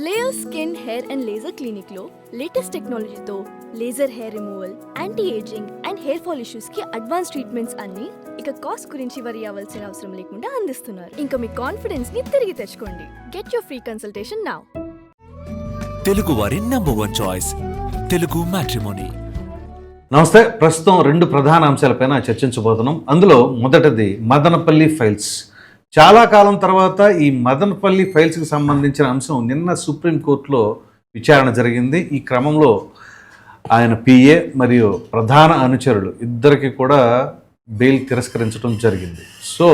Layer skin hair and laser clinic లో latest టెక్నాలజీతో laser hair removal, anti ageing and hair fall issues కి advance treatments అన్ని ఇక cost గురించి వరి అవ్వాల్సిన అవసరం లేకుండా అందిస్తున్నారు. ఇంకా మీ కాన్ఫిడెన్స్ ని తిరిగి తెచ్చుకోండి. Get your free consultation now. Telugu వారి నంబర్ 1 చాయిస్ తెలుగు మ్యాట్రిమోనీ. నమస్తే. ప్రస్తుతం రెండు ప్రధాన అంశాలపైన చర్చించబోతున్నాం. అందులో మొదటిది మదనపల్లి ఫైల్స్. చాలా కాలం తర్వాత ఈ మదనపల్లి ఫైల్స్కి సంబంధించిన అంశం నిన్న సుప్రీంకోర్టులో విచారణ జరిగింది. ఈ క్రమంలో ఆయన పిఏ మరియు ప్రధాన అనుచరులు ఇద్దరికి కూడా బెయిల్ తిరస్కరించడం జరిగింది. సో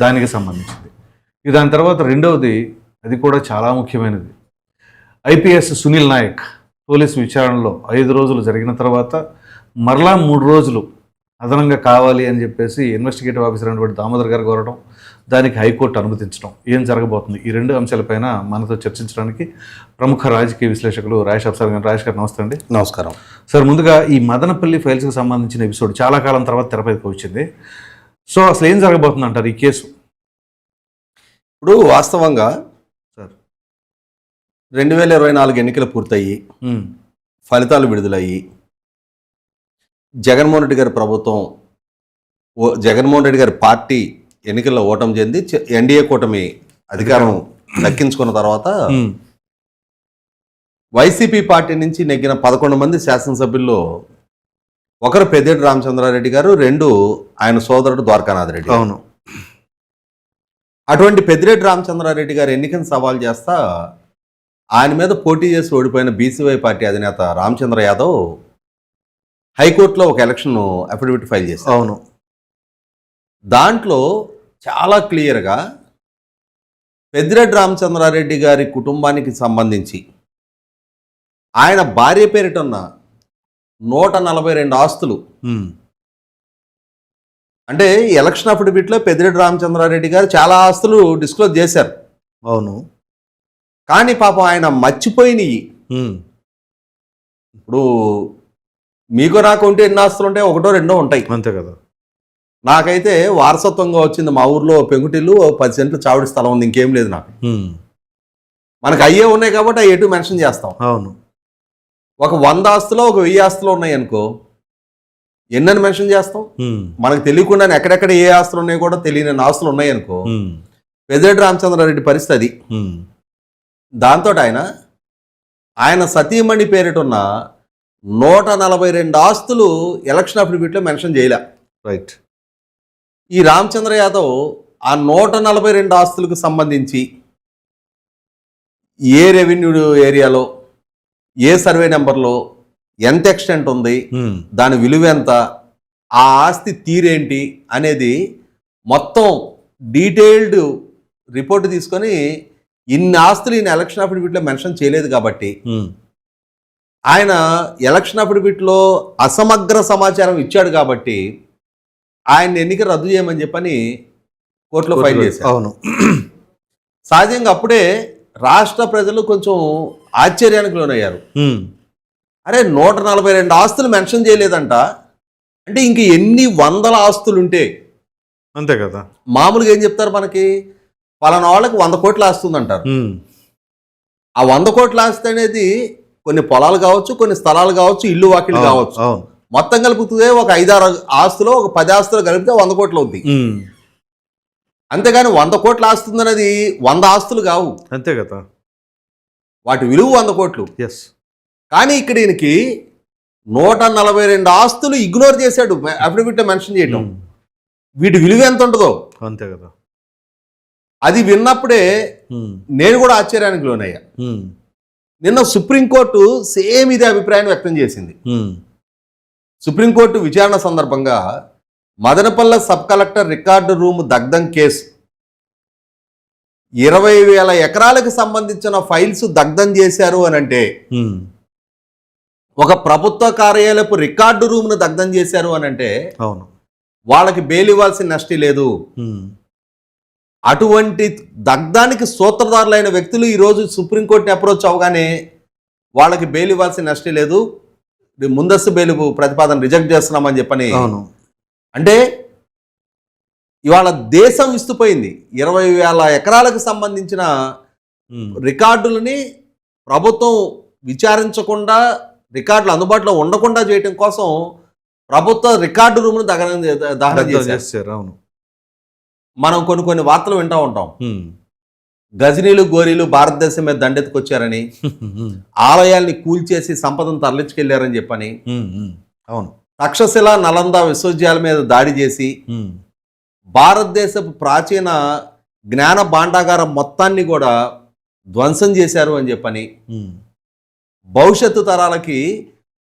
దానికి సంబంధించింది. దాని తర్వాత రెండవది, అది కూడా చాలా ముఖ్యమైనది, ఐపీఎస్ సునీల్ నాయక్ పోలీసు విచారణలో 5 రోజులు జరిగిన తర్వాత మరలా 3 రోజులు అదనంగా కావాలి అని చెప్పేసి ఇన్వెస్టిగేటివ్ ఆఫీసర్ అయినటువంటి దామోదర్ గారు కోరడం, దానికి హైకోర్టు అనుమతించడం, ఏం జరగబోతుంది, ఈ రెండు అంశాలపైన మనతో చర్చించడానికి ప్రముఖ రాజకీయ విశ్లేషకులు రాజేష్ అఫ్సార్ గారు. రాజేష్ గారు నమస్తే అండి. నమస్కారం సార్, ముందుగా ఈ మదనపల్లి ఫైల్స్కి సంబంధించిన ఎపిసోడ్ చాలా కాలం తర్వాత తెరపైకి వచ్చింది. సో అసలు ఏం జరగబోతుంది అంటారు ఈ కేసు? ఇప్పుడు వాస్తవంగా సార్ 2024 ఎన్నికలు పూర్తయ్యి ఫలితాలు విడుదలయ్యి జగన్మోహన్ రెడ్డి గారి ప్రభుత్వం, జగన్మోహన్ రెడ్డి గారి పార్టీ ఎన్నికల్లో ఓటమి చెంది ఎన్డీఏ కూటమి అధికారం దక్కించుకున్న తర్వాత వైసీపీ పార్టీ నుంచి నెగ్గిన 11 మంది శాసనసభ్యుల్లో ఒకరు పెద్దిరెడ్డి రామచంద్రారెడ్డి గారు, 2 ఆయన సోదరుడు ద్వారకానాథ్ రెడ్డి. అవును. అటువంటి పెద్దిరెడ్డి రామచంద్రారెడ్డి గారు ఎన్నికను సవాల్ చేస్తా ఆయన మీద పోటీ చేసి ఓడిపోయిన బీసీవై పార్టీ అధినేత రామచంద్ర యాదవ్ హైకోర్టులో ఒక ఎలక్షన్ అఫిడవిట్ ఫైల్ చేశారు. అవును. దాంట్లో చాలా క్లియర్గా పెద్దిరెడ్డి రామచంద్రారెడ్డి గారి కుటుంబానికి సంబంధించి ఆయన భార్య పేరిటున్న 142 ఆస్తులు, అంటే ఎలక్షన్ అఫిడవిట్లో పెద్దిరెడ్డి రామచంద్రారెడ్డి గారు చాలా ఆస్తులు డిస్క్లోజ్ చేశారు. అవును. కానీ పాపం ఆయన మర్చిపోయినాయి. ఇప్పుడు మీకు నాకు ఉంటే ఎన్ని ఆస్తులు ఉంటాయి? 1, 2 ఉంటాయి, అంతే కదా. నాకైతే వారసత్వంగా వచ్చింది. మా ఊర్లో పెంకుటిల్లు 10 సెంట్లు చావిడి స్థలం ఉంది, ఇంకేం లేదు నాకు. మనకు అయ్యే ఉన్నాయి కాబట్టి అవి ఎటు మెన్షన్ చేస్తాం. అవును. ఒక 100 ఆస్తులో ఒక 1000 ఆస్తులు ఉన్నాయి అనుకో, ఎన్నని మెన్షన్ చేస్తాం? మనకు తెలియకుండా ఎక్కడెక్కడ ఏ ఆస్తులు ఉన్నాయో కూడా తెలియని ఆస్తులు ఉన్నాయి అనుకో. పెద్దిరెడ్డి రామచంద్రారెడ్డి పరిస్థితి అది. దాంతో ఆయన సతీమణి పేరిటున్న 142 ఆస్తులు ఎలక్షన్ అఫిడవిట్లో మెన్షన్ చేయలే. రైట్. ఈ రామచంద్ర యాదవ్ ఆ 142 ఆస్తులకు సంబంధించి ఏ రెవెన్యూ ఏరియాలో, ఏ సర్వే నెంబర్లో, ఎంత ఎక్స్టెంట్ ఉంది, దాని విలువ ఎంత, ఆ ఆస్తి తీరేంటి అనేది మొత్తం డీటెయిల్డ్ రిపోర్ట్ తీసుకొని ఇన్ని ఆస్తులు ఈయన ఎలక్షన్ అఫిడవిట్లో మెన్షన్ చేయలేదు కాబట్టి ఆయన ఎలక్షన్ అఫిడవిట్లో అసమగ్ర సమాచారం ఇచ్చాడు కాబట్టి ఆయన ఎన్నిక రద్దు చేయమని చెప్పని కోర్టులో ఫైల్ చేశారు. అవును. సహజంగా అప్పుడే రాష్ట్ర ప్రజలు కొంచెం ఆశ్చర్యానికి లోనయ్యారు. అరే 142 ఆస్తులు మెన్షన్ చేయలేదంట అంటే ఇంక ఎన్ని వందల ఆస్తులు ఉంటే? అంతే కదా. మామూలుగా ఏం చెప్తారు మనకి, పలానా వాళ్ళకి 100 కోట్ల ఆస్తి ఉందంటారు. ఆ 100 కోట్ల ఆస్తి అనేది కొన్ని పొలాలు కావచ్చు, కొన్ని స్థలాలు కావచ్చు, ఇల్లు వాకిళ్ళు కావచ్చు. మొత్తం కలుపుతుంది ఒక 5-6 ఆస్తులు, ఒక 10 ఆస్తులు కలిపితే 100 కోట్లు అవుద్ది. అంతేగాని 100 కోట్ల ఆస్తి ఉందనేది 100 ఆస్తులు కావు. అంతే కదా. వాటి విలువ 100 కోట్లు. ఎస్. కానీ ఇక్కడ ఈయనకి 142 ఆస్తులు ఇగ్నోర్ చేశాడు అఫిడవిట్ మెన్షన్ చేయడం. వీటి విలువ ఎంత ఉంటుందో. అంతే కదా. అది విన్నప్పుడే నేను కూడా ఆశ్చర్యానికి లోనయ్యా. నిన్న సుప్రీంకోర్టు సేమ్ ఇదే అభిప్రాయాన్ని వ్యక్తం చేసింది. సుప్రీంకోర్టు విచారణ సందర్భంగా Madanapalle sub collector record room దగ్ధం కేసు 20,000 ఎకరాలకు సంబంధించిన ఫైల్స్ దగ్ధం చేశారు అని అంటే, ఒక ప్రభుత్వ కార్యాలయపు రికార్డు రూమ్ను దగ్ధం చేశారు అని అంటే అవును, వాళ్ళకి బెయిల్ ఇవ్వాల్సిన నష్టం లేదు. అటువంటి దగ్ధానికి సూత్రధారులైన వ్యక్తులు ఈరోజు సుప్రీంకోర్టుని అప్రోచ్ అవగానే వాళ్ళకి బెయిల్ ఇవ్వాల్సిన నష్టం లేదు, ముందస్తు బెయిల్ ప్రతిపాదన రిజెక్ట్ చేస్తున్నామని చెప్పని. అంటే ఇవాళ దేశం విస్తుపోయింది. 20,000 ఎకరాలకు సంబంధించిన రికార్డులని ప్రభుత్వం విచారించకుండా రికార్డులు అందుబాటులో ఉండకుండా చేయటం కోసం ప్రభుత్వ రికార్డు రూమ్ను దహనం చేశారు. చేశారు. అవును. మనం కొన్ని వార్తలు వింటూ ఉంటాం. గజనీలు గోరీలు భారతదేశం మీద దండెత్తుకొచ్చారని, ఆలయాల్ని కూల్చేసి సంపదను తరలించుకెళ్లారని చెప్పని, అవును. తక్షశిల నలంద విశ్వవిద్యాలయాల మీద దాడి చేసి భారతదేశపు ప్రాచీన జ్ఞాన భాండాగారం మొత్తాన్ని కూడా ధ్వంసం చేశారు అని చెప్పని, భవిష్యత్తు తరాలకి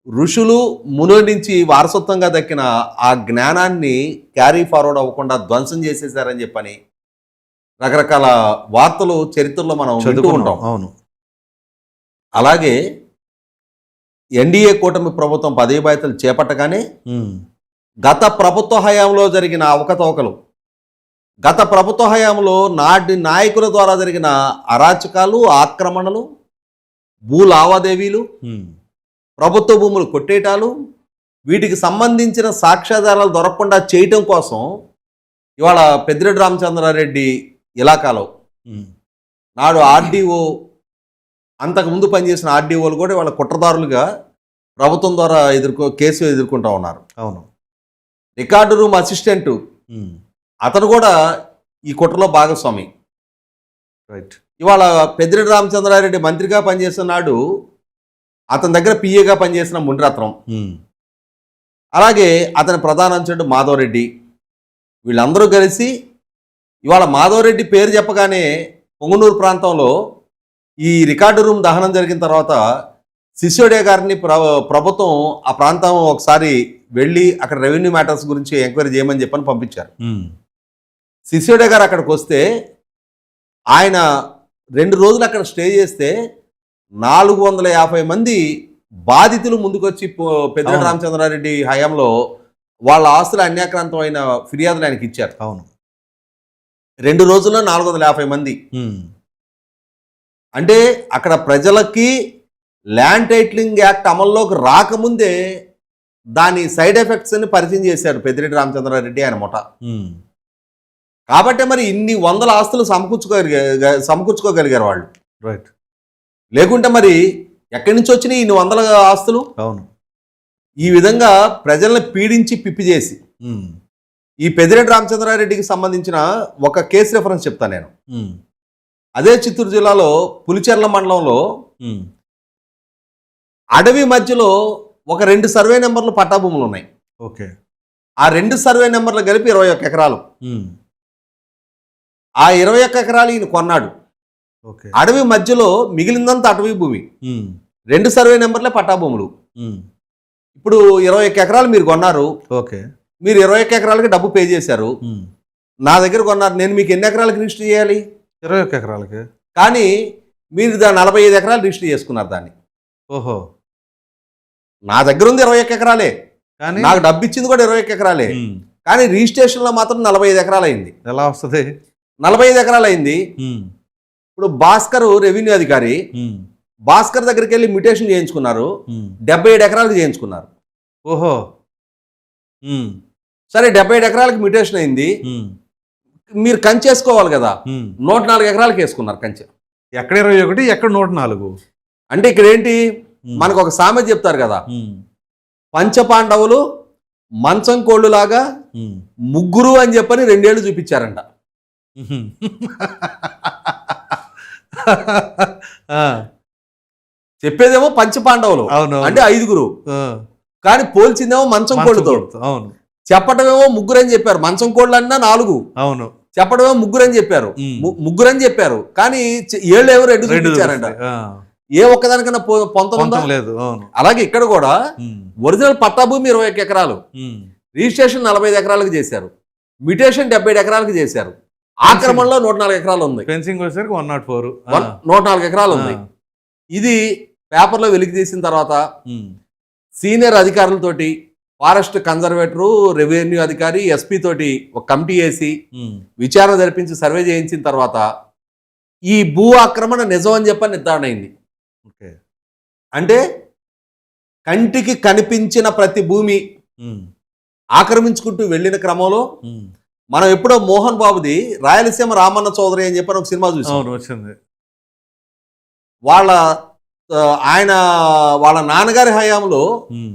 ఋషులు మునుల నుంచి వారసత్వంగా దక్కిన ఆ జ్ఞానాన్ని క్యారీ ఫార్వర్డ్ అవ్వకుండా ధ్వంసం చేసేసారని చెప్పని రకరకాల వార్తలు చరిత్రలో మనం వింటూ ఉంటాం. అవును. అలాగే ఎన్డీఏ కూటమి ప్రభుత్వం పదవి బాధ్యతలు చేపట్టగానే గత ప్రభుత్వ హయాంలో జరిగిన అవకతవకలు, గత ప్రభుత్వ హయాంలో నాటి నాయకుల ద్వారా జరిగిన అరాచకాలు, ఆక్రమణలు, భూ లావాదేవీలు, ప్రభుత్వ భూములు కొట్టేయటాలు, వీటికి సంబంధించిన సాక్ష్యాధారాలు దొరకకుండా చేయటం కోసం ఇవాళ పెద్దిరెడ్డి రామచంద్రారెడ్డి ఇలాకాలో నాడు ఆర్డీఓ, అంతకుముందు పనిచేసిన ఆర్డీఓలు కూడా ఇవాళ కుట్రదారులుగా ప్రభుత్వం ద్వారా కేసు ఎదుర్కొంటా ఉన్నారు. అవును. రికార్డు రూమ్ అసిస్టెంట్ అతను కూడా ఈ కుట్రలో భాగస్వామి. రైట్. ఇవాళ పెద్దిరెడ్డి రామచంద్రారెడ్డి మంత్రిగా పనిచేస్తున్నాడు, అతని దగ్గర పిఏగా పనిచేసిన మునిరత్నం, అలాగే అతని ప్రధాన అనుచరుడు మాధవరెడ్డి, వీళ్ళందరూ కలిసి ఇవాళ మాధవరెడ్డి పేరు చెప్పగానే పొంగనూరు ప్రాంతంలో ఈ రికార్డు రూమ్ దహనం జరిగిన తర్వాత సిసోడియా గారిని ప్రభుత్వం ఆ ప్రాంతం ఒకసారి వెళ్ళి అక్కడ రెవెన్యూ మ్యాటర్స్ గురించి ఎంక్వైరీ చేయమని చెప్పని పంపించారు. సిసోడియా గారు అక్కడికి వస్తే ఆయన 2 రోజులు అక్కడ స్టే చేస్తే 450 మంది బాధితులు ముందుకొచ్చి పెద్దిరెడ్డి రామచంద్రారెడ్డి హయాంలో వాళ్ళ ఆస్తుల అన్యాక్రాంతమైన ఫిర్యాదులు ఆయనకి ఇచ్చారు. అవును. 2 రోజుల్లో 450 మంది. అంటే అక్కడ ప్రజలకి ల్యాండ్ టైటిలింగ్ యాక్ట్ అమల్లోకి రాకముందే దాని సైడ్ ఎఫెక్ట్స్ అని పరిచయం చేశారు పెద్దిరెడ్డి రామచంద్రారెడ్డి ఆయన ముఠ. కాబట్టి మరి ఇన్ని వందల ఆస్తులు సమకూర్చుకోగలిగారు వాళ్ళు. రైట్. లేకుంటే మరి ఎక్కడి నుంచి వచ్చినాయి ఇన్ని వందల ఆస్తులు? అవును. ఈ విధంగా ప్రజల్ని పీడించి పిప్పి చేసి ఈ పెద్దిరెడ్డి రామచంద్రారెడ్డికి సంబంధించిన ఒక కేసు రెఫరెన్స్ చెప్తాను నేను. అదే చిత్తూరు జిల్లాలో పులిచెర్ల మండలంలో అడవి మధ్యలో ఒక 2 సర్వే నెంబర్లు పట్టాభూములు ఉన్నాయి. ఓకే. ఆ 2 సర్వే నెంబర్లు కలిపి 21 ఎకరాలు. ఆ 21 ఎకరాలు ఈయన కొన్నాడు. ఓకే. అడవి మధ్యలో మిగిలిందంతా అటవీ భూమి, 2 సర్వే నెంబర్లే పట్టాభూములు. ఇప్పుడు 21 ఎకరాలు మీరు కొన్నారు. ఓకే. మీరు 21 ఎకరాలకి డబ్బు పే చేశారు, నా దగ్గర కొన్నారు. నేను మీకు ఎన్ని ఎకరాలకు రిజిస్టర్ చేయాలి? 21 ఎకరాలకి. కానీ మీరు దాన్ని 45 ఎకరాలు రిజిస్టర్ చేసుకున్నారు దాన్ని. ఓహో. నా దగ్గర ఉంది 21 ఎకరాలే, కానీ నాకు డబ్బు ఇచ్చింది కూడా 21 ఎకరాలే, కానీ రిజిస్ట్రేషన్లో మాత్రం 45 ఎకరాలు అయింది. ఎలా వస్తుంది? 45 ఎకరాలు అయింది. ఇప్పుడు భాస్కర్ రెవెన్యూ అధికారి, భాస్కర్ దగ్గరికి వెళ్ళి మ్యూటేషన్ చేయించుకున్నారు, 77 ఎకరాలకు చేయించుకున్నారు. ఓహో. సరే 77 ఎకరాలకు మ్యూటేషన్ అయింది, మీరు కంచె వేసుకోవాలి కదా, 104 ఎకరాలకు వేసుకున్నారు కంచె. ఎక్కడ 21, ఎక్కడ 104? అంటే ఇక్కడ ఏంటి, మనకు ఒక సామెత చెప్తారు కదా, పంచపాండవులు మంచం కోళ్ళు లాగా ముగ్గురు అని చెప్పని 2 ఏళ్ళు చూపించారంట. చెప్పేదేమో పంచపాండవులు అంటే 5గురు, కానీ పోల్చిందేమో మంచం కోళ్ళతో. అవును. చెప్పటమేమో 3 అని చెప్పారు. మంచం కోళ్ళు అన్నా 4. అవును. చెప్పడమేమో 3 అని చెప్పారు. 3 అని చెప్పారు, కానీ 7 ఎవరు 2 చూపించారంట. ఏ ఒక్కదానికన్నా పొంతం లేదు. అలాగే ఇక్కడ కూడా ఒరిజినల్ పట్టాభూమి 21 ఎకరాలు, రిజిస్ట్రేషన్ 45 ఎకరాలకు చేశారు, మ్యూటేషన్ 77 ఎకరాలకు చేశారు, ఆక్రమణలో 104 ఎకరాలు ఉంది, ఫెన్సింగ్ వచ్చేసరికి 104 104 ఎకరాలు ఉంది. ఇది పేపర్లో వెలికి తీసిన తర్వాత సీనియర్ అధికారులతోటి, ఫారెస్ట్ కన్జర్వేటరు, రెవెన్యూ అధికారి, ఎస్పీ తోటి ఒక కమిటీ వేసి విచారణ జరిపించి సర్వే చేయించిన తర్వాత ఈ భూ ఆక్రమణ నిజం అని చెప్పని నిర్ధారణ అయింది. అంటే కంటికి కనిపించిన ప్రతి భూమి ఆక్రమించుకుంటూ వెళ్ళిన క్రమంలో మనం ఎప్పుడో మోహన్ బాబుది రాయలసీమ రామన్న చౌదరి అని చెప్పని ఒక సినిమా చూసాం. వచ్చింది. వాళ్ళ ఆయన వాళ్ళ నాన్నగారి హయాంలో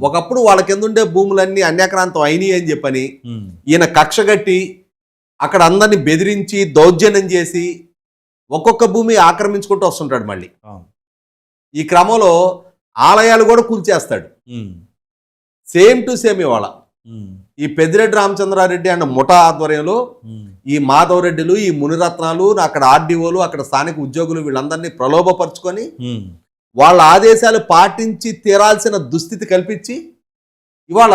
ఒకప్పుడు వాళ్ళ కింద ఉండే భూములన్నీ అన్యాక్రాంతం అయినాయి అని చెప్పని ఈయన కక్ష కట్టి అక్కడ అందరిని బెదిరించి దౌర్జన్యం చేసి ఒక్కొక్క భూమి ఆక్రమించుకుంటూ వస్తుంటాడు మళ్ళీ. ఈ క్రమంలో ఆలయాలు కూడా కూల్చేస్తాడు. సేమ్ టు సేమ్ ఇవాళ ఈ పెద్దిరెడ్డి రామచంద్రారెడ్డి అన్న ముఠా ఆధ్వర్యంలో ఈ మాధవరెడ్డిలు, ఈ మునిరత్నాలు, అక్కడ ఆర్డీఓలు, అక్కడ స్థానిక ఉద్యోగులు వీళ్ళందరినీ ప్రలోభపరుచుకొని వాళ్ళ ఆదేశాలు పాటించి తీరాల్సిన దుస్థితి కల్పించి ఇవాళ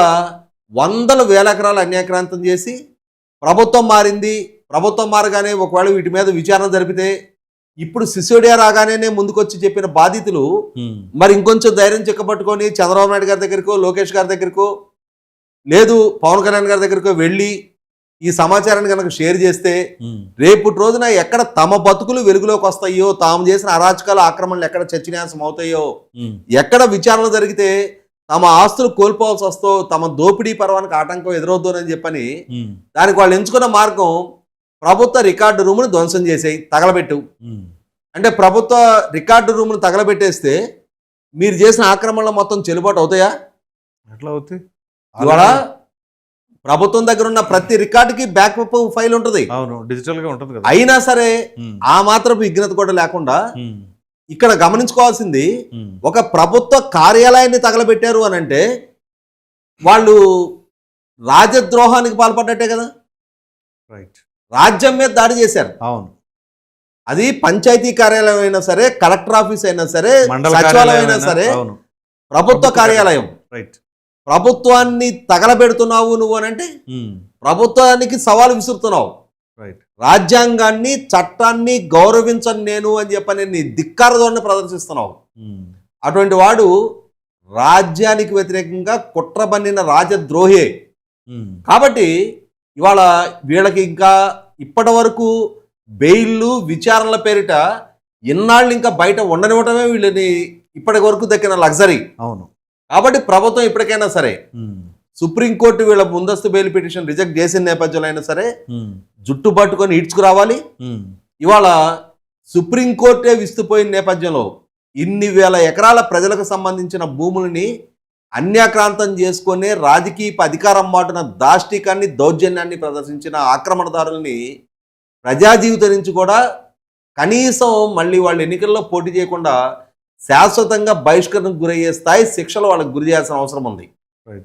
వందల వేల ఎకరాలు అన్యాక్రాంతం చేసి ప్రభుత్వం మారింది. ప్రభుత్వం మారగానే ఒకవేళ వీటి మీద విచారణ జరిపితే ఇప్పుడు సిసోడియా రాగానే ముందుకొచ్చి చెప్పిన బాధితులు మరి ఇంకొంచెం ధైర్యం చిక్కబట్టుకొని చంద్రబాబు నాయుడు గారి దగ్గరకో, లోకేష్ గారి దగ్గరకో, లేదు పవన్ కళ్యాణ్ గారి దగ్గరకో వెళ్ళి ఈ సమాచారాన్ని కనుక షేర్ చేస్తే రేపటి రోజున ఎక్కడ తమ బతుకులు వెలుగులోకి వస్తాయో, తాము చేసిన అరాచకాల ఆక్రమణలు ఎక్కడ చర్చనీయాంశం అవుతాయో, ఎక్కడ విచారణ జరిగితే తమ ఆస్తులు కోల్పోవాల్సి వస్తో, తమ దోపిడీ పర్వానికి ఆటంకం ఎదురవుతుందని చెప్పని దానికి వాళ్ళు ఎంచుకున్న మార్గం ప్రభుత్వ రికార్డు రూమును ధ్వంసం చేసేయి, తగలబెట్టు. అంటే ప్రభుత్వ రికార్డు రూమును తగలబెట్టేస్తే మీరు చేసిన ఆక్రమణలు మొత్తం చెల్లుబాటు అవుతాయా? ఎట్లా అవుతాయి? ఇవాళ ప్రభుత్వం దగ్గర ఉన్న ప్రతి రికార్డుకి బ్యాకప్ ఫైల్ ఉంటుంది. అవును, డిజిటల్ గా ఉంటుంది కదా. అయినా సరే ఆ మాత్రపు విఘ్నత కూడా లేకుండా ఇక్కడ గమనించుకోవాల్సింది, ఒక ప్రభుత్వ కార్యాలయాన్ని తగలబెట్టారు అని అంటే వాళ్ళు రాజద్రోహానికి పాల్పడ్డట్టే కదా. రైట్, రాజ్యం మీద దాడి చేశారు. అవును, అది పంచాయతీ కార్యాలయం అయినా సరే, కలెక్టర్ ఆఫీస్ అయినా సరే, మండల సచివాలయం అయినా సరే, ప్రభుత్వ కార్యాలయం. రైట్, ప్రభుత్వాన్ని తగలబెడుతున్నావు నువ్వు అని అంటే ప్రభుత్వానికి సవాలు విసురుతున్నావు. రైట్, రాజ్యాంగాన్ని, చట్టాన్ని గౌరవించను నేను అని చెప్పని నీ ధిక్కార ధోరణి ప్రదర్శిస్తున్నావు. అటువంటి వాడు రాజ్యానికి వ్యతిరేకంగా కుట్ర పన్నిన రాజద్రోహే. కాబట్టి ఇవాళ వీళ్ళకి ఇంకా ఇప్పటి వరకు బెయిల్లు, విచారణల పేరిట ఇన్నాళ్ళు ఇంకా బయట ఉండనివ్వటమే వీళ్ళని ఇప్పటి వరకు దక్కిన లగ్జరీ. అవును, కాబట్టి ప్రభుత్వం ఇప్పటికైనా సరే సుప్రీంకోర్టు వీళ్ళ ముందస్తు బెయిల్ పిటిషన్ రిజెక్ట్ చేసిన నేపథ్యంలో అయినా సరే జుట్టు పట్టుకొని ఈడ్చుకురావాలి. ఇవాళ సుప్రీంకోర్టే విస్తుపోయిన నేపథ్యంలో ఇన్ని వేల ఎకరాల ప్రజలకు సంబంధించిన భూములని అన్యాక్రాంతం చేసుకునే రాజకీయ అధికారం మాటున దాష్టికాన్ని, దౌర్జన్యాన్ని ప్రదర్శించిన ఆక్రమణదారుల్ని ప్రజా జీవితం నుంచి కూడా కనీసం మళ్ళీ వాళ్ళు ఎన్నికల్లో పోటీ చేయకుండా శాశ్వతంగా బహిష్కరణకు గురయ్యే స్థాయి శిక్షలు వాళ్ళకి గురి చేయాల్సిన అవసరం ఉంది.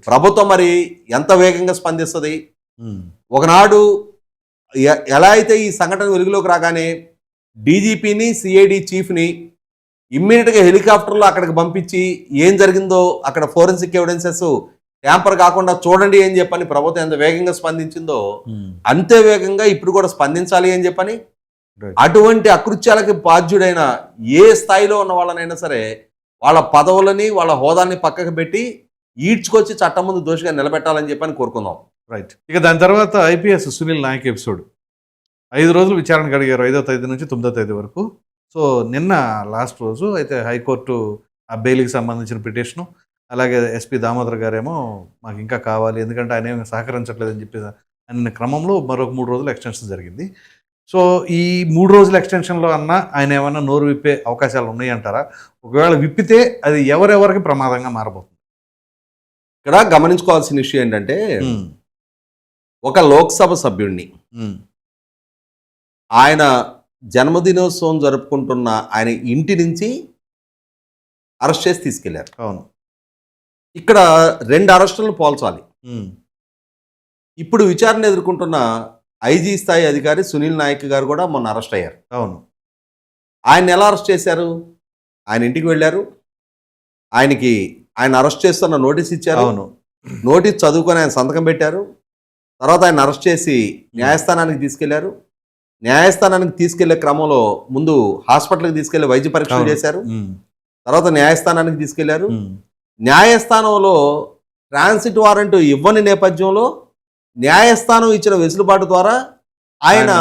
ప్రభుత్వం మరి ఎంత వేగంగా స్పందిస్తుంది? ఒకనాడు ఎలా అయితే ఈ సంఘటన వెలుగులోకి రాగానే డీజీపీని, సిఐడి చీఫ్ని ఇమ్మీడియట్గా హెలికాప్టర్లో అక్కడికి పంపించి ఏం జరిగిందో అక్కడ ఫోరెన్సిక్ ఎవిడెన్సెస్ ట్యాంపర్ కాకుండా చూడండి అని చెప్పని ప్రభుత్వం ఎంత వేగంగా స్పందించిందో అంతే వేగంగా ఇప్పుడు కూడా స్పందించాలి అని చెప్పని, అటువంటి అకృత్యాలకి బాధ్యుడైన ఏ స్థాయిలో ఉన్న వాళ్ళనైనా సరే వాళ్ళ పదవులని, వాళ్ళ హోదాన్ని పక్కకు పెట్టి ఈడ్చుకొచ్చి చట్టం ముందు దోషిగా నిలబెట్టాలని చెప్పని కోరుకుందాం. రైట్. ఇక దాని తర్వాత ఐపీఎస్ సునీల్ నాయక్ ఎపిసోడ్ 5 రోజులు విచారణకు అడిగారు, 5వ తేదీ నుంచి 9వ తేదీ వరకు. సో నిన్న లాస్ట్ రోజు అయితే హైకోర్టు ఆ బెయిల్కి సంబంధించిన పిటిషను, అలాగే ఎస్పీ దామోదర్ గారేమో మాకు ఇంకా కావాలి, ఎందుకంటే ఆయన ఏమి సహకరించట్లేదని చెప్పి అన్న క్రమంలో మరొక 3 రోజులు ఎక్స్టెన్షన్ జరిగింది. సో ఈ 3 రోజుల ఎక్స్టెన్షన్లో ఆయన ఏమన్నా నోరు విప్పే అవకాశాలు ఉన్నాయంటారా? ఒకవేళ విప్పితే అది ఎవరెవరికి ప్రమాదంగా మారబోతుంది? ఇక్కడ గమనించుకోవాల్సిన విషయం ఏంటంటే, ఒక లోక్సభ సభ్యుడిని ఆయన జన్మదినోత్సవం జరుపుకుంటున్న ఆయన ఇంటి నుంచి అరెస్ట్ చేసి తీసుకెళ్లారు. అవును, ఇక్కడ 2 అరెస్టులను పోల్చాలి. ఇప్పుడు విచారణ ఎదుర్కొంటున్న ఐజీ స్థాయి అధికారి సునీల్ నాయక్ గారు కూడా మొన్న అరెస్ట్ అయ్యారు. అవును, ఆయన ఎలా అరెస్ట్ చేశారు? ఆయన ఇంటికి వెళ్ళారు, ఆయన అరెస్ట్ చేస్తున్న నోటీస్ ఇచ్చారు. అవును, నోటీస్ చదువుకొని ఆయన సంతకం పెట్టారు. తర్వాత ఆయన అరెస్ట్ చేసి న్యాయస్థానానికి తీసుకెళ్లారు. న్యాయస్థానానికి తీసుకెళ్లే క్రమంలో ముందు హాస్పిటల్కి తీసుకెళ్లి వైద్య పరీక్షలు చేశారు. తర్వాత న్యాయస్థానానికి తీసుకెళ్లారు. న్యాయస్థానంలో ట్రాన్సిట్ వారెంట్ ఇవ్వని నేపథ్యంలో న్యాయస్థానం ఇచ్చిన వెసులుబాటు ద్వారా ఆయన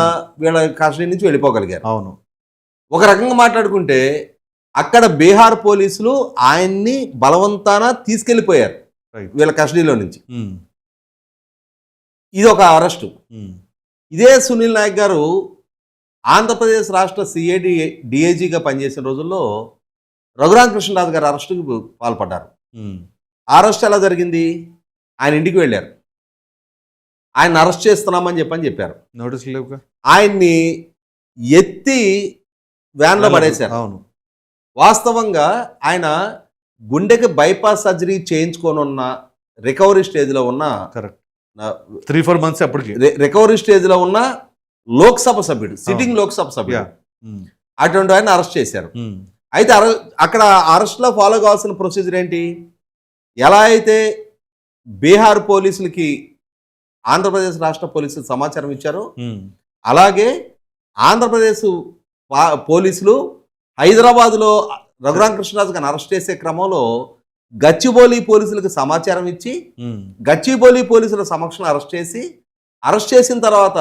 వీళ్ళ కస్టడీ నుంచి వెళ్ళిపోగలిగారు. అవును, ఒక రకంగా మాట్లాడుకుంటే అక్కడ బీహార్ పోలీసులు ఆయన్ని బలవంతాన తీసుకెళ్లిపోయారు వీళ్ళ కస్టడీలో నుంచి. ఇది ఒక అరెస్టు. ఇదే సునీల్ నాయక్ గారు ఆంధ్రప్రదేశ్ రాష్ట్ర సిఐడి డిఐజీగా పనిచేసిన రోజుల్లో రఘురామకృష్ణరాజు గారు అరెస్టుకు పాల్పడ్డారు. ఆ అరెస్ట్ ఎలా జరిగింది? ఆయన ఇంటికి వెళ్ళారు, ఆయన అరెస్ట్ చేస్తున్నామని చెప్పారు. నోటీసులు లేవుగా. ఆయన్ని ఎత్తి వ్యాన్లో పడేశారు. అవును. వాస్తవంగా ఆయన గుండెకి బైపాస్ సర్జరీ చేయించుకొని ఉన్న రికవరీ స్టేజ్లో ఉన్న కరెక్ట్ 3-4 months అప్పటికి రికవరీ స్టేజ్లో ఉన్న లోక్సభ సభ్యుడు, సిట్టింగ్ లోక్సభ సభ్యుడు, అటువంటి ఆయన అరెస్ట్ చేశారు. అయితే అక్కడ అరెస్ట్లో ఫాలో కావాల్సిన ప్రొసీజర్ ఏంటి? ఎలా అయితే బీహార్ పోలీసులకి ఆంధ్రప్రదేశ్ రాష్ట్ర పోలీసులు సమాచారం ఇచ్చారో, అలాగే ఆంధ్రప్రదేశ్ పోలీసులు హైదరాబాద్లో రఘురామకృష్ణరాజు గారిని అరెస్ట్ చేసే క్రమంలో గచ్చిబౌలి పోలీసులకు సమాచారం ఇచ్చి గచ్చిబౌలి పోలీసుల సమక్షంలో అరెస్ట్ చేసిన తర్వాత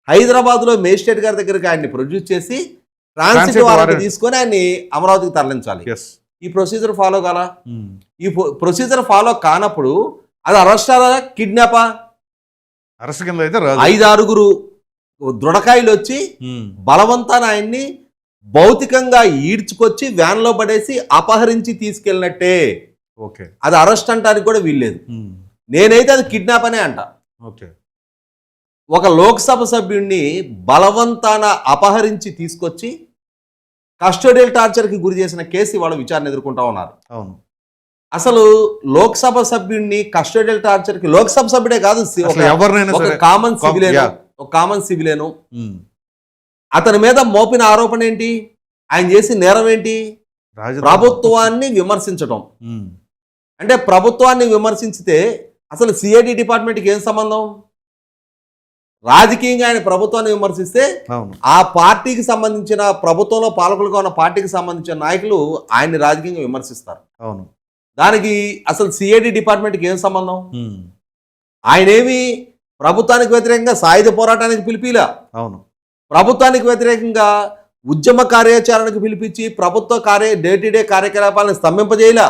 హైదరాబాద్లో మేజిస్ట్రేట్ గారి దగ్గరికి ఆయన్ని ప్రొడ్యూస్ చేసి ట్రాన్సిట్ వారెంట్ తీసుకొని ఆయన్ని అమరావతికి తరలించాలి. ఈ ప్రొసీజర్ ఫాలో కాలా? ఈ ప్రొసీజర్ ఫాలో కానప్పుడు అది అరెస్ట్ కిడ్నాపా? అరెస్ట్ కింద అయితే 5-6 దృఢకాయలు వచ్చి బలవంతాన ఆయన్ని భౌతికంగా ఈడ్చుకొచ్చి వ్యాన్లో పడేసి అపహరించి తీసుకెళ్ళినట్టే. ఓకే, అది అరెస్ట్ అంటానికి కూడా వీల్లేదు. నేనైతే అది కిడ్నాప్ అనే అంట. ఓకే, ఒక లోక్సభ సభ్యుడిని బలవంతాన అపహరించి తీసుకొచ్చి కస్టోడియల్ టార్చర్కి గురి చేసిన కేసు ఇవాళ విచారణ ఎదుర్కొంటా ఉన్నారు. అవును. అసలు లోక్సభ సభ్యుడిని కస్టోడియల్ టార్చర్కి, లోక్సభ సభ్యుడే కాదు, కామన్ సివిలేను అతని మీద మోపిన ఆరోపణ ఏంటి? ఆయన చేసిన నేరం ఏంటి? ప్రభుత్వాన్ని విమర్శించడం. అంటే ప్రభుత్వాన్ని విమర్శించితే అసలు సిఐడి డిపార్ట్మెంట్కి ఏం సంబంధం? రాజకీయంగా ఆయన ప్రభుత్వాన్ని విమర్శిస్తే ఆ పార్టీకి సంబంధించిన, ప్రభుత్వంలో పాలకులుగా ఉన్న పార్టీకి సంబంధించిన నాయకులు ఆయన్ని రాజకీయంగా విమర్శిస్తారు. అవును. దానికి అసలు సిఐడి డిపార్ట్మెంట్కి ఏం సంబంధం? ఆయనేమి ప్రభుత్వానికి వ్యతిరేకంగా సాయుధ పోరాటానికి పిలిపిలా, అవును, ప్రభుత్వానికి వ్యతిరేకంగా ఉద్యమ కార్యాచరణకు పిలిపించి ప్రభుత్వ డే టు డే కార్యకలాపాలను స్తంభింపజేయలా.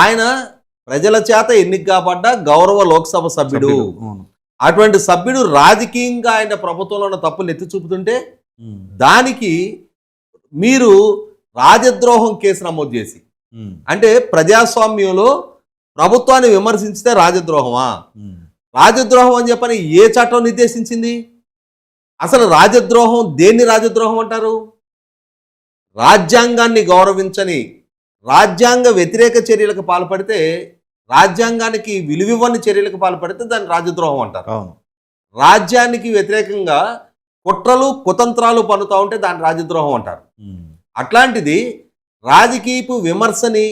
ఆయన ప్రజల చేత ఎన్నిక కాబడ్డ గౌరవ లోక్సభ సభ్యుడు. అటువంటి సభ్యుడు రాజకీయంగా ఆయన ప్రభుత్వంలో ఉన్న తప్పులు ఎత్తి చూపుతుంటే దానికి మీరు రాజద్రోహం కేసు నమోదు చేసి, అంటే ప్రజాస్వామ్యంలో ప్రభుత్వాన్ని విమర్శించితే రాజద్రోహమా? రాజద్రోహం అని చెప్పని ఏ చట్టం నిర్దేశించింది? అసలు రాజద్రోహం దేన్ని రాజద్రోహం అంటారు? రాజ్యాంగాన్ని గౌరవించని, రాజ్యాంగ వ్యతిరేక చర్యలకు పాల్పడితే, రాజ్యాంగానికి విలువివ్వని చర్యలకు పాల్పడితే దాన్ని రాజద్రోహం అంటారు. రాజ్యానికి వ్యతిరేకంగా కుట్రలు కుతంత్రాలు పన్నుతా ఉంటే దాన్ని రాజద్రోహం అంటారు. అట్లాంటిది రాజకీయపు విమర్శని,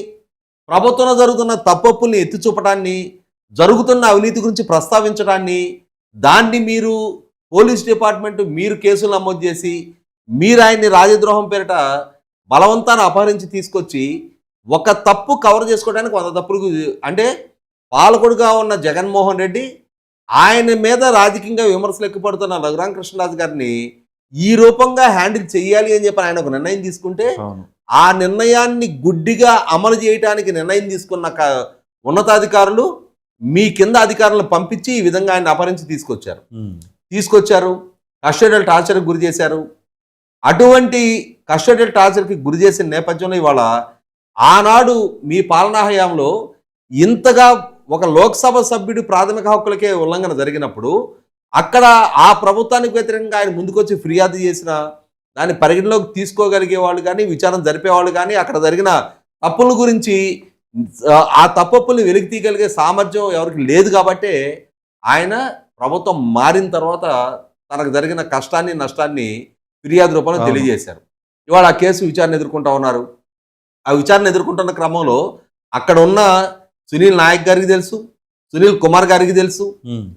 ప్రభుత్వంలో జరుగుతున్న తప్పొప్పుల్ని ఎత్తి చూపడాన్ని, జరుగుతున్న అవినీతి గురించి ప్రస్తావించడాన్ని, దాన్ని మీరు పోలీస్ డిపార్ట్మెంట్ మీరు కేసులు నమోదు చేసి మీరు ఆయన్ని రాజద్రోహం పేరిట బలవంతాన్ని అపహరించి తీసుకొచ్చి ఒక తప్పు కవర్ చేసుకోవడానికి 100 తప్పులు, అంటే పాలకుడుగా ఉన్న జగన్మోహన్ రెడ్డి ఆయన మీద రాజకీయంగా విమర్శలు ఎక్కుపడుతున్న రఘురామకృష్ణరాజు గారిని ఈ రూపంగా హ్యాండిల్ చేయాలి అని చెప్పి ఆయన ఒక నిర్ణయం తీసుకుంటే, ఆ నిర్ణయాన్ని గుడ్డిగా అమలు చేయడానికి నిర్ణయం తీసుకున్న ఉన్నతాధికారులు మీ కింద అధికారులను పంపించి ఈ విధంగా ఆయన అపహరించి తీసుకొచ్చారు, కస్టోడియల్ టార్చర్కి గురి చేశారు. అటువంటి కస్టోడియల్ టార్చర్కి గురి చేసిన నేపథ్యంలో ఇవాళ ఆనాడు మీ పాలనా హయాంలో ఇంతగా ఒక లోక్సభ సభ్యుడి ప్రాథమిక హక్కులకే ఉల్లంఘన జరిగినప్పుడు అక్కడ ఆ ప్రభుత్వానికి వ్యతిరేకంగా ఆయన ముందుకొచ్చి ఫిర్యాదు చేసిన దాన్ని పరిగణలోకి తీసుకోగలిగే వాళ్ళు కానీ, విచారణ జరిపేవాళ్ళు కానీ, అక్కడ జరిగిన తప్పుల గురించి ఆ తప్పుల్ని వెలికి తీయగలిగే సామర్థ్యం ఎవరికి లేదు. కాబట్టే ఆయన ప్రభుత్వం మారిన తర్వాత తనకు జరిగిన కష్టాన్ని నష్టాన్ని ఫిర్యాదు రూపంలో తెలియజేశారు. ఇవాళ ఆ కేసు విచారణ ఎదుర్కొంటా ఉన్నారు. ఆ విచారణ ఎదుర్కొంటున్న క్రమంలో అక్కడ ఉన్న సునీల్ నాయక్ గారికి తెలుసు, సునీల్ కుమార్ గారికి తెలుసు,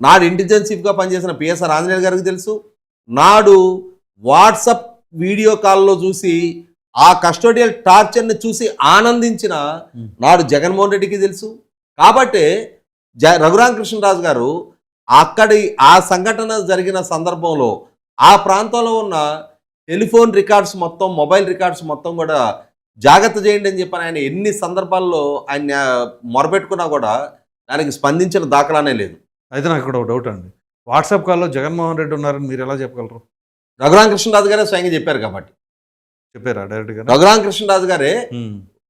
నాడు ఇంటెలిజెన్స్ చీఫ్గా పనిచేసిన పిఎస్ఆర్ ఆంజనేయులు గారికి తెలుసు, నాడు వాట్సాప్ వీడియో కాల్లో చూసి ఆ కస్టోడియల్ టార్చర్ని చూసి ఆనందించిన నాడు జగన్మోహన్ రెడ్డికి తెలుసు. కాబట్టే రఘురామకృష్ణరాజు గారు అక్కడి ఆ సంఘటన జరిగిన సందర్భంలో ఆ ప్రాంతంలో ఉన్న టెలిఫోన్ రికార్డ్స్ మొత్తం, మొబైల్ రికార్డ్స్ మొత్తం కూడా జాగ్రత్త చేయండి అని చెప్పని ఆయన ఎన్ని సందర్భాల్లో ఆయన మొరపెట్టుకున్నా కూడా దానికి స్పందించిన దాఖలానే లేదు. అయితే నాకు ఇక్కడ ఒక డౌట్ అండి, వాట్సాప్ కాల్లో జగన్మోహన్ రెడ్డి ఉన్నారని మీరు ఎలా చెప్పగలరు? రఘురామకృష్ణరాజు గారే స్వయంగా చెప్పారు కాబట్టి. చెప్పారా డైరెక్ట్ గా? రఘురామకృష్ణరాజు గారే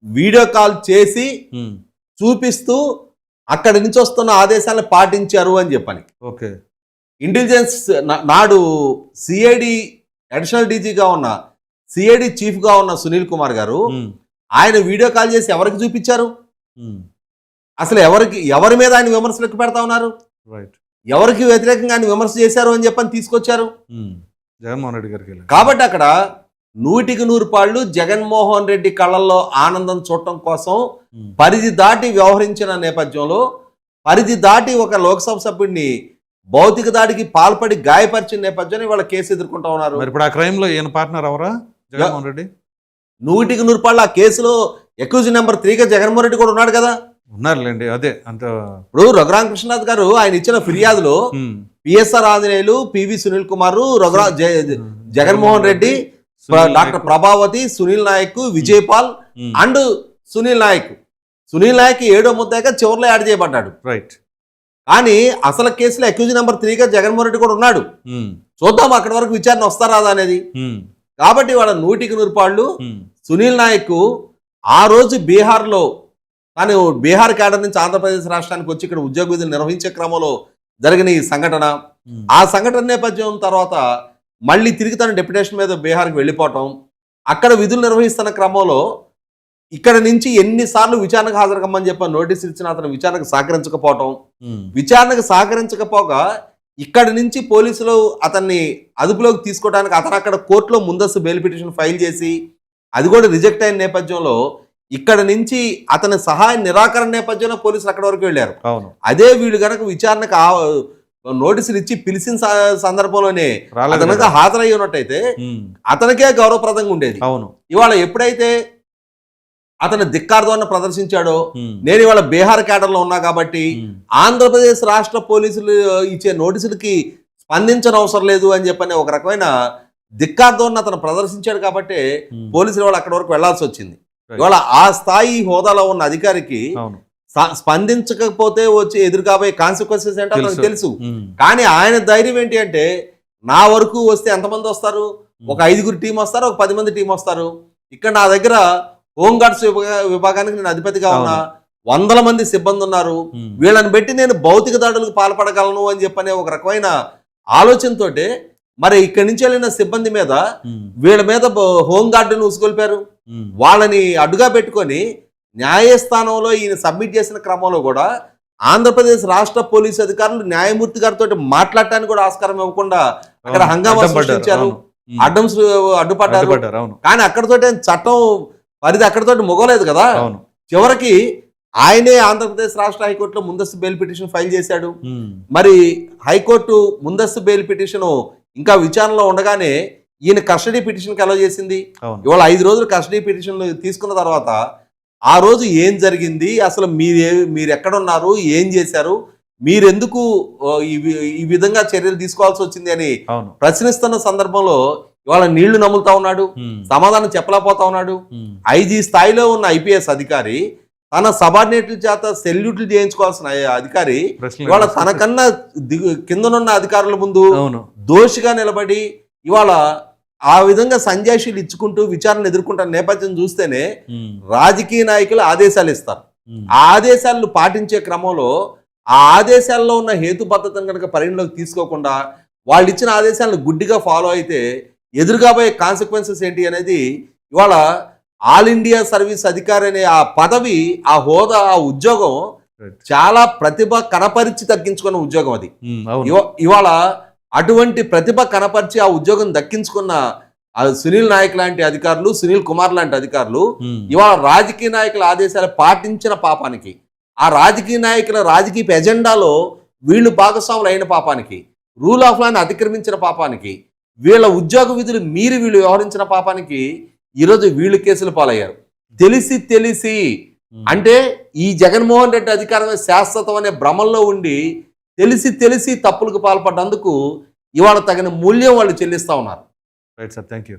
వీడియో కాల్ చేసి చూపిస్తూ అక్కడి నుంచి వస్తున్న ఆదేశాలను పాటించారు అని చెప్పని. ఓకే. ఇంటెలిజెన్స్ నాడు సిఐడి అడిషనల్ డీజీగా ఉన్న సిఐడి చీఫ్ గా ఉన్న సునీల్ కుమార్ గారు ఆయన వీడియో కాల్ చేసి ఎవరికి చూపించారు? అసలు ఎవరి మీద ఆయన విమర్శలు ఎక్కువ పెడతా ఉన్నారు? రైట్. ఎవరికి వ్యతిరేకంగా ఆయన విమర్శ చేశారు అని చెప్పని తీసుకొచ్చారు. జగన్మోహన్ రెడ్డి గారికి. కాబట్టి అక్కడ 100కి 100 జగన్మోహన్ రెడ్డి కళ్ళల్లో ఆనందం చూడటం కోసం పరిధి దాటి వ్యవహరించిన నేపథ్యంలో, పరిధి దాటి ఒక లోక్సభ సభ్యుడిని భౌతిక దాడికి పాల్పడి గాయపరిచిన నేపథ్యంలో వాళ్ళ కేసు ఎదుర్కొంటా ఉన్నారు. మరి ఇప్పుడు ఆ క్రైమ్ లో ఈయన పార్ట్నర్ ఎవరా? జగన్మోహన్ రెడ్డి. 100కి 100 ఆ కేసులో అక్యూజ్ నెంబర్ 3గా జగన్మోహన్ రెడ్డి కూడా ఉన్నాడు కదా. ఉన్నారులేండి. అదే అంత. ఇప్పుడు రఘురామకృష్ణనాథ్ గారు ఆయన ఇచ్చిన ఫిర్యాదులో PSR Anjaneyulu, PV Sunil Kumar, Jaganmohan Reddy, doctor Prabhavati, Sunil Naik, Vijayapal and Sunil Naik 7వ ముద్దాయిగా చివరిలో యాడ్ చేయబడ్డాడు. రైట్. కానీ అసలు కేసులో అక్యూజ్ నెంబర్ 3గా జగన్మోహన్ రెడ్డి కూడా ఉన్నాడు. చూద్దాం అక్కడి వరకు విచారణ వస్తారా అనేది. కాబట్టి వాళ్ళ 100కి 100 సునీల్ నాయక్ ఆ రోజు బీహార్లో తాను బీహార్ క్యాడర్ నుంచి ఆంధ్రప్రదేశ్ రాష్ట్రానికి వచ్చి ఇక్కడ ఉద్యోగ విధులు నిర్వహించే క్రమంలో జరిగిన ఈ సంఘటన, ఆ సంఘటన నేపథ్యం తర్వాత మళ్ళీ తిరిగి తన డెప్యుటేషన్ మీద బీహార్కి వెళ్ళిపోవటం, అక్కడ విధులు నిర్వహిస్తున్న క్రమంలో ఇక్కడ నుంచి ఎన్నిసార్లు విచారణకు హాజరుకమ్మని చెప్పి నోటీసులు ఇచ్చిన అతను విచారణకు సహకరించకపోవటం, విచారణకు సహకరించకపోగా ఇక్కడి నుంచి పోలీసులు అతన్ని అదుపులోకి తీసుకోవడానికి అతను అక్కడ కోర్టులో ముందస్తు బెయిల్ పిటిషన్ ఫైల్ చేసి అది కూడా రిజెక్ట్ అయిన నేపథ్యంలో ఇక్కడ నుంచి అతని సహాయ నిరాకరణ నేపథ్యంలో పోలీసులు అక్కడి వరకు వెళ్ళారు. అదే వీళ్ళు గనక విచారణకు నోటీసులు ఇచ్చి పిలిచిన సందర్భంలోనే అతనికి హాజరయ్యి ఉన్నట్టయితే అతనికే గౌరవప్రదంగా ఉండేది. ఇవాళ ఎప్పుడైతే అతను ధిక్కార్ధోరణ ప్రదర్శించాడో, నేను ఇవాళ బీహార్ క్యాడర్లో ఉన్నా కాబట్టి ఆంధ్రప్రదేశ్ రాష్ట్ర పోలీసులు ఇచ్చే నోటీసులకి స్పందించని అవసరం లేదు అని చెప్పని ఒక రకమైన ధిక్కార్ధోరణ అతను ప్రదర్శించాడు కాబట్టి పోలీసులు వాళ్ళు అక్కడి వరకు వెళ్లాల్సి వచ్చింది. ఇవాళ ఆ స్థాయి హోదాలో ఉన్న అధికారికి స్పందించకపోతే వచ్చి ఎదురు కాబోయే కాన్సిక్వెన్సెస్ ఏంటో నాకు తెలుసు. కానీ ఆయన ధైర్యం ఏంటి అంటే, నా వరకు వస్తే ఎంతమంది వస్తారు? ఒక 5గురు టీం వస్తారు, ఒక 10 మంది టీం వస్తారు. ఇక్కడ నా దగ్గర హోంగార్డ్స్ విభాగానికి నేను అధిపతిగా ఉన్నా, 100 మంది సిబ్బంది ఉన్నారు. వీళ్ళని పెట్టి నేను భౌతిక దాడులకు పాల్పడగలను అని చెప్పనే ఒక రకమైన ఆలోచనతోటే మరి ఇక్కడి నుంచి వెళ్ళిన సిబ్బంది మీద వీళ్ళ మీద హోంగార్డును ఉసుకొల్పారు. వాళ్ళని అడ్డుగా పెట్టుకొని న్యాయస్థానంలో ఈయన సబ్మిట్ చేసిన క్రమంలో కూడా ఆంధ్రప్రదేశ్ రాష్ట్ర పోలీసు అధికారులు న్యాయమూర్తి గారితో మాట్లాడటానికి కూడా ఆస్కారం ఇవ్వకుండా అక్కడ హంగామా సృష్టించారు, అడ్డుపడ్డారు. కానీ అక్కడతోటే చట్టం పరిధి అక్కడతోటి మొగలేదు కదా. చివరికి ఆయనే ఆంధ్రప్రదేశ్ రాష్ట్ర హైకోర్టులో ముందస్తు బెయిల్ పిటిషన్ ఫైల్ చేశాడు. మరి హైకోర్టు ముందస్తు బెయిల్ పిటిషన్ ఇంకా విచారణలో ఉండగానే ఈయన కస్టడీ పిటిషన్కి అలౌ చేసింది. ఇవాళ 5 రోజులు కస్టడీ పిటిషన్ తీసుకున్న తర్వాత ఆ రోజు ఏం జరిగింది, అసలు మీరు ఎక్కడున్నారు, ఏం చేశారు, మీరెందుకు ఈ విధంగా చర్యలు తీసుకోవాల్సి వచ్చింది అని ప్రశ్నిస్తున్న సందర్భంలో ఇవాళ నీళ్లు నములుతా ఉన్నాడు, సమాధానం చెప్పలేకపోతా ఉన్నాడు. ఐజీ స్థాయిలో ఉన్న ఐపీఎస్ అధికారి తన సబార్డినేట్ల చేత సెల్యూట్లు చేయించుకోవాల్సిన అధికారి ఇవాళ తనకన్నా కిందనున్న అధికారుల ముందు దోషిగా నిలబడి ఇవాళ ఆ విధంగా సంజాయిషీలు ఇచ్చుకుంటూ విచారణ ఎదుర్కొంటున్న నేపథ్యం చూస్తేనే రాజకీయ నాయకులు ఆదేశాలు ఇస్తారు. ఆ ఆదేశాలను పాటించే క్రమంలో ఆ ఆదేశాల్లో ఉన్న హేతుబద్ధతను కనుక పరిగణలోకి తీసుకోకుండా వాళ్ళు ఇచ్చిన ఆదేశాలను గుడ్డిగా ఫాలో అయితే ఎదురుగాబోయే కాన్సిక్వెన్సెస్ ఏంటి అనేది ఇవాళ ఆల్ ఇండియా సర్వీస్ అధికారి అనే ఆ పదవి, ఆ హోదా, ఆ ఉద్యోగం చాలా ప్రతిభ కనపరిచి తగ్గించుకున్న ఉద్యోగం అది. ఇవాళ అటువంటి ప్రతిభ కనపరిచి ఆ ఉద్యోగం దక్కించుకున్న సునీల్ నాయక్ లాంటి అధికారులు, సునీల్ కుమార్ లాంటి అధికారులు ఇవాళ రాజకీయ నాయకుల ఆదేశాలు పాటించిన పాపానికి, ఆ రాజకీయ నాయకుల రాజకీయ ఎజెండాలో వీళ్ళు భాగస్వాములు అయిన పాపానికి, రూల్ ఆఫ్ లాని అతిక్రమించిన పాపానికి, వీళ్ళ ఉద్యోగ విధులు వీళ్ళు వ్యవహరించిన పాపానికి ఈరోజు వీళ్ళు కేసులు పాలయ్యారు. తెలిసి అంటే ఈ జగన్మోహన్ రెడ్డి అధికారమే శాశ్వతం అనే భ్రమంలో ఉండి తెలిసి తప్పులకు పాల్పడ్డందుకు ఇవాళ తగిన మూల్యం వాళ్ళు చెల్లిస్తా ఉన్నారు. Right sir, thank you.